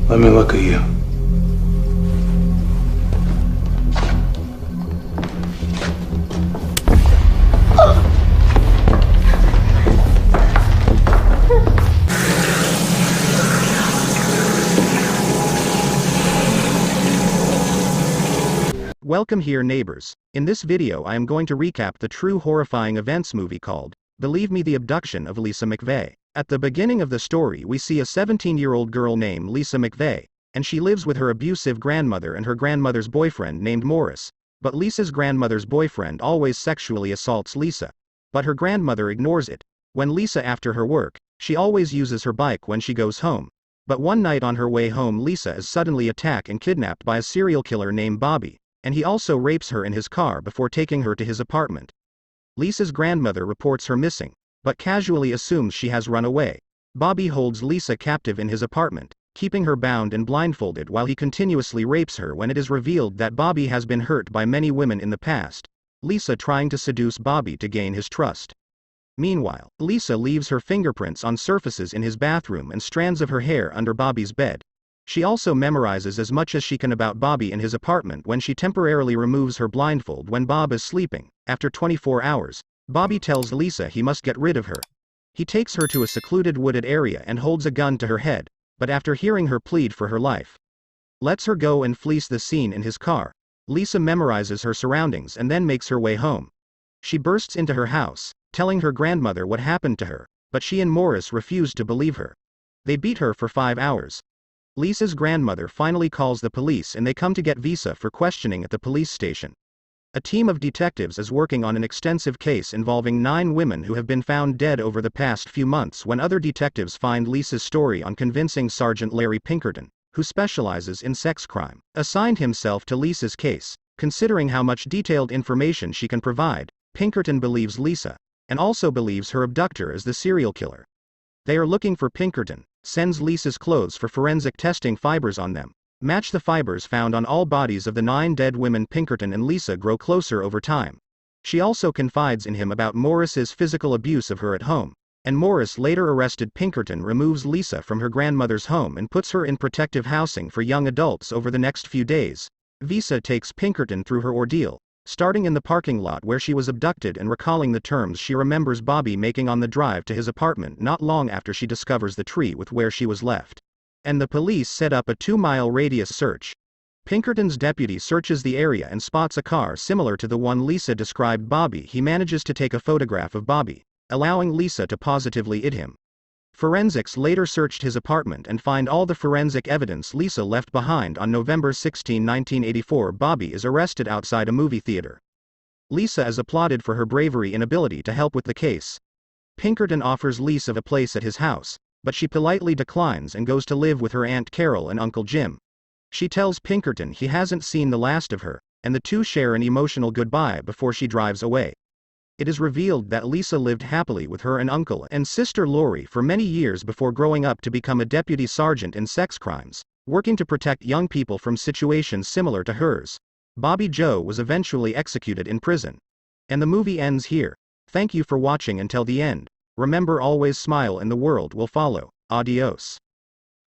Let me look at you. Welcome here, neighbors. In this video I am going to recap the true horrifying events movie called Believe Me, the Abduction of Lisa McVey. At the beginning of the story we see a 17-year-old girl named Lisa McVey, and she lives with her abusive grandmother and her grandmother's boyfriend named Morris. But Lisa's grandmother's boyfriend always sexually assaults Lisa. But her grandmother ignores it. When Lisa after her work, she always uses her bike when she goes home. But one night on her way home Lisa is suddenly attacked and kidnapped by a serial killer named Bobby. And he also rapes her in his car before taking her to his apartment. Lisa's grandmother reports her missing, but casually assumes she has run away. Bobby holds Lisa captive in his apartment, keeping her bound and blindfolded while he continuously rapes her. When it is revealed that Bobby has been hurt by many women in the past, Lisa trying to seduce Bobby to gain his trust. Meanwhile, Lisa leaves her fingerprints on surfaces in his bathroom and strands of her hair under Bobby's bed. She also memorizes as much as she can about Bobby in his apartment when she temporarily removes her blindfold when Bob is sleeping. After 24 hours, Bobby tells Lisa he must get rid of her. He takes her to a secluded wooded area and holds a gun to her head, but after hearing her plead for her life, lets her go and flees the scene in his car. Lisa memorizes her surroundings and then makes her way home. She bursts into her house, telling her grandmother what happened to her, but she and Morris refuse to believe her. They beat her for 5 hours. Lisa's grandmother finally calls the police and they come to get Lisa for questioning at the police station. A team of detectives is working on an extensive case involving 9 women who have been found dead over the past few months when other detectives find Lisa's story unconvincing. Sergeant Larry Pinkerton, who specializes in sex crime, assigned himself to Lisa's case. Considering how much detailed information she can provide, Pinkerton believes Lisa, and also believes her abductor is the serial killer. They are looking for Pinkerton, sends Lisa's clothes for forensic testing. Fibers on them match the fibers found on all bodies of the 9 dead women. Pinkerton and Lisa grow closer over time. She also confides in him about Morris's physical abuse of her at home, and Morris later arrested Pinkerton removes Lisa from her grandmother's home and puts her in protective housing for young adults. Over the next few days, Lisa takes Pinkerton through her ordeal, starting in the parking lot where she was abducted and recalling the terms she remembers Bobby making on the drive to his apartment not long after she discovers the tree with where she was left. And the police set up a 2-mile radius search. Pinkerton's deputy searches the area and spots a car similar to the one Lisa described Bobby. He manages to take a photograph of Bobby, allowing Lisa to positively ID him. Forensics later searched his apartment and find all the forensic evidence Lisa left behind. On November 16, 1984, Bobby is arrested outside a movie theater. Lisa is applauded for her bravery and ability to help with the case. Pinkerton offers Lisa a place at his house, but she politely declines and goes to live with her Aunt Carol and Uncle Jim. She tells Pinkerton he hasn't seen the last of her, and the two share an emotional goodbye before she drives away. It is revealed that Lisa lived happily with her and uncle and sister Lori for many years before growing up to become a deputy sergeant in sex crimes, working to protect young people from situations similar to hers. Bobby Joe was eventually executed in prison. And the movie ends here. Thank you for watching until the end. Remember, always smile and the world will follow. Adios.